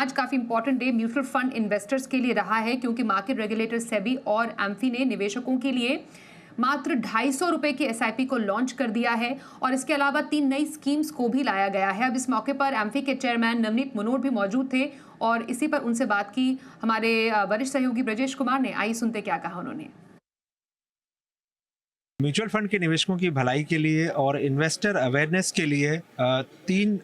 आज काफ़ी important day mutual fund investors के लिए रहा है, क्योंकि मार्केट रेगुलेटर सेबी और एमफी ने निवेशकों के लिए मात्र 250 रुपए की एसआईपी को लॉन्च कर दिया है और इसके अलावा 3 नई स्कीम्स को भी लाया गया है। अब इस मौके पर एमफी के चेयरमैन नवनीत मनोहर भी मौजूद थे और इसी पर उनसे बात की हमारे वरिष्ठ सहयोगी ब्रजेश कुमार ने। आइए सुनते क्या कहा उन्होंने। म्यूचुअल फंड के निवेशकों की भलाई के लिए और इन्वेस्टर अवेयरनेस के लिए 3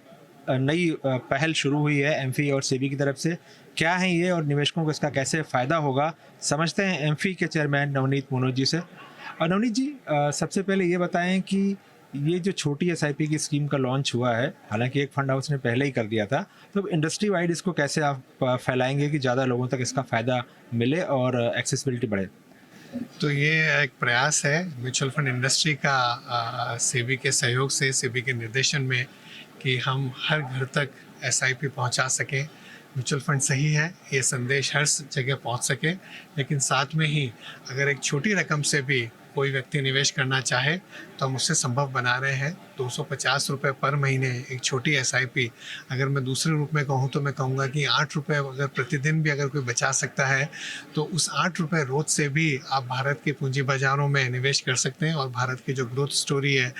नई पहल शुरू हुई है एमफी और सेबी की तरफ से। क्या है ये और निवेशकों को इसका कैसे फ़ायदा होगा, समझते हैं एमफी के चेयरमैन नवनीत मनोहर जी से। और नवनीत जी, सबसे पहले ये बताएं कि ये जो छोटी एसआईपी की स्कीम का लॉन्च हुआ है, हालांकि एक फंड हाउस ने पहले ही कर दिया था, तो इंडस्ट्री वाइड इसको कैसे आप फैलाएंगे कि ज़्यादा लोगों तक इसका फ़ायदा मिले और एक्सेसिबिलिटी बढ़े? तो ये एक प्रयास है म्यूचुअल फंड इंडस्ट्री का सेबी के सहयोग से, सेबी के निर्देशन में, कि हम हर घर तक एसआईपी पहुंचा सकें। म्यूचुअल फंड सही है, ये संदेश हर जगह पहुंच सके, लेकिन साथ में ही अगर एक छोटी रकम से भी कोई व्यक्ति निवेश करना चाहे तो हम उससे संभव बना रहे हैं। 250 रुपये पर महीने एक छोटी एसआईपी, अगर मैं दूसरे रूप में कहूँ तो मैं कहूँगा कि 8 रुपये अगर प्रतिदिन भी अगर कोई बचा सकता है तो उस 8 रुपये रोज से भी आप भारत के पूंजी बाजारों में निवेश कर सकते हैं और भारत की जो ग्रोथ स्टोरी है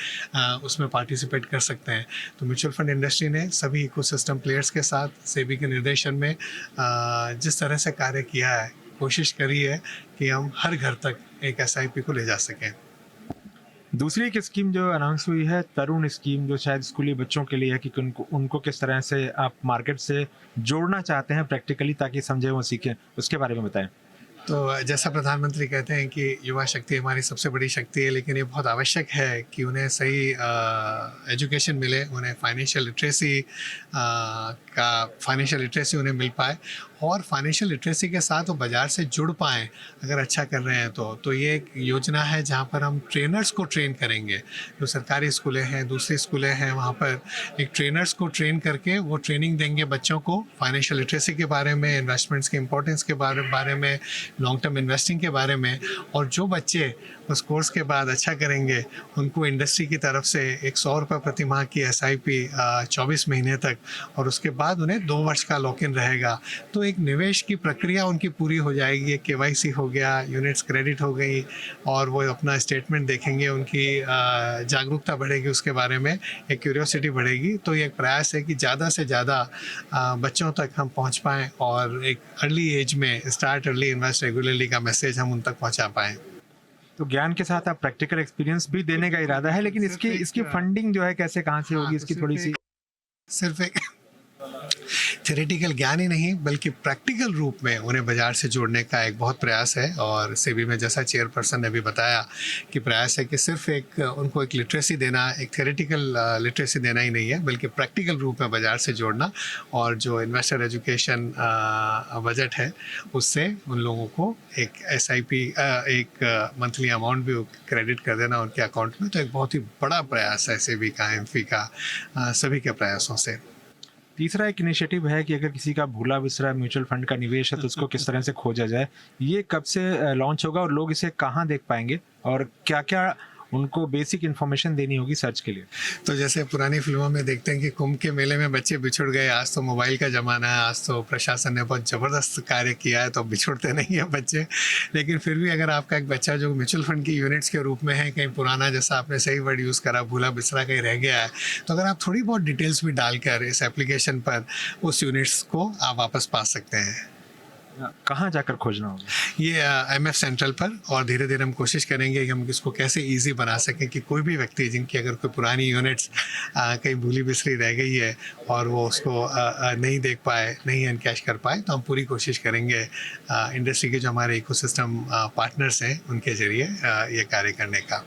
उसमें पार्टिसिपेट कर सकते हैं। तो म्यूचुअल फंड इंडस्ट्री ने सभी इकोसिस्टम प्लेयर्स के साथ सेबी के निर्देशन में जिस तरह से कार्य किया है, कोशिश करी है कि हम हर घर तक एक एसआईपी को ले जा सकें। दूसरी एक स्कीम जो अनाउंस हुई है, तरुण स्कीम, जो शायद स्कूली बच्चों के लिए है, कि उनको किस तरह से आप मार्केट से जोड़ना चाहते हैं प्रैक्टिकली, ताकि समझें वो सीखें, उसके बारे में बताएं। तो जैसा प्रधानमंत्री कहते हैं कि युवा शक्ति हमारी सबसे बड़ी शक्ति है, लेकिन ये बहुत आवश्यक है कि उन्हें सही एजुकेशन मिले, उन्हें फाइनेंशियल लिटरेसी उन्हें मिल पाए और फाइनेंशियल लिटरेसी के साथ वो बाज़ार से जुड़ पाएँ अगर अच्छा कर रहे हैं तो ये एक योजना है जहाँ पर हम ट्रेनर्स को ट्रेन करेंगे। जो सरकारी स्कूलें हैं, दूसरी स्कूलें हैं, वहाँ पर एक ट्रेनर्स को ट्रेन करके वो ट्रेनिंग देंगे बच्चों को फाइनेंशियल लिटरेसी के बारे में, इन्वेस्टमेंट्स के इंपॉर्टेंस के बारे में, लॉन्ग टर्म इन्वेस्टिंग के बारे में। और जो बच्चे उस कोर्स के बाद अच्छा करेंगे उनको इंडस्ट्री की तरफ से एक 100 रुपये प्रति माह की एसआईपी 24 महीने तक, और उसके बाद उन्हें 2 वर्ष का लॉक इन रहेगा। तो एक निवेश की प्रक्रिया उनकी पूरी हो जाएगी। एक केवाईसी हो गया, यूनिट्स क्रेडिट हो गई और वो अपना स्टेटमेंट देखेंगे, उनकी जागरूकता बढ़ेगी उसके बारे में, एक क्यूरियोसिटी बढ़ेगी। तो ये एक प्रयास है कि ज़्यादा से ज़्यादा बच्चों तक हम पहुँच पाएँ और एक अर्ली एज में स्टार्ट अर्ली इन्वेस्ट रेगुलरली का मैसेज हम उन तक पहुँचा पाएँ। तो ज्ञान के साथ आप प्रैक्टिकल एक्सपीरियंस भी देने का इरादा है, लेकिन इसकी फंडिंग जो है कैसे, कहाँ से होगी, इसकी थोड़ी सी सिर्फ एक थ्योरेटिकल ज्ञान ही नहीं बल्कि प्रैक्टिकल रूप में उन्हें बाजार से जोड़ने का एक बहुत प्रयास है। और सेबी में जैसा चेयरपर्सन ने भी बताया कि प्रयास है कि सिर्फ एक उनको एक लिटरेसी देना, एक थ्योरेटिकल लिटरेसी देना ही नहीं है, बल्कि प्रैक्टिकल रूप में बाजार से जोड़ना, और जो इन्वेस्टर एजुकेशन बजट है उससे उन लोगों को एक एसआईपी एक मंथली अमाउंट भी क्रेडिट कर देना उनके अकाउंट में। तो एक बहुत ही बड़ा प्रयास है सेबी का, एमफी का, सभी के प्रयासों से। तीसरा एक इनिशिएटिव है कि अगर किसी का भूला बिसरा म्यूचुअल फंड का निवेश है तो उसको किस तरह से खोजा जाए। ये कब से लॉन्च होगा और लोग इसे कहाँ देख पाएंगे और क्या क्या उनको बेसिक इन्फॉर्मेशन देनी होगी सर्च के लिए? तो जैसे पुरानी फिल्मों में देखते हैं कि कुंभ के मेले में बच्चे बिछुड़ गए, आज तो मोबाइल का ज़माना है, आज तो प्रशासन ने बहुत ज़बरदस्त कार्य किया है तो बिछुड़ते नहीं हैं बच्चे। लेकिन फिर भी अगर आपका एक बच्चा जो म्यूचुअल फंड की यूनिट्स के रूप में है, कहीं पुराना, जैसा आपने सही वर्ड यूज़ करा, भूला बिसरा कहीं रह गया है, तो अगर आप थोड़ी बहुत डिटेल्स भी डालकर इस एप्लीकेशन पर उस यूनिट्स को आप वापस पा सकते हैं। कहाँ जाकर खोजना होगा? ये एमएफ सेंट्रल पर, और धीरे धीरे हम कोशिश करेंगे कि हम इसको कैसे इजी बना सकें कि कोई भी व्यक्ति जिनकी अगर कोई पुरानी यूनिट्स कहीं भूली बिसरी रह गई है और वो उसको नहीं देख पाए, नहीं अनकैश कर पाए, तो हम पूरी कोशिश करेंगे इंडस्ट्री के जो हमारे इकोसिस्टम पार्टनर्स हैं उनके ज़रिए ये कार्य करने का।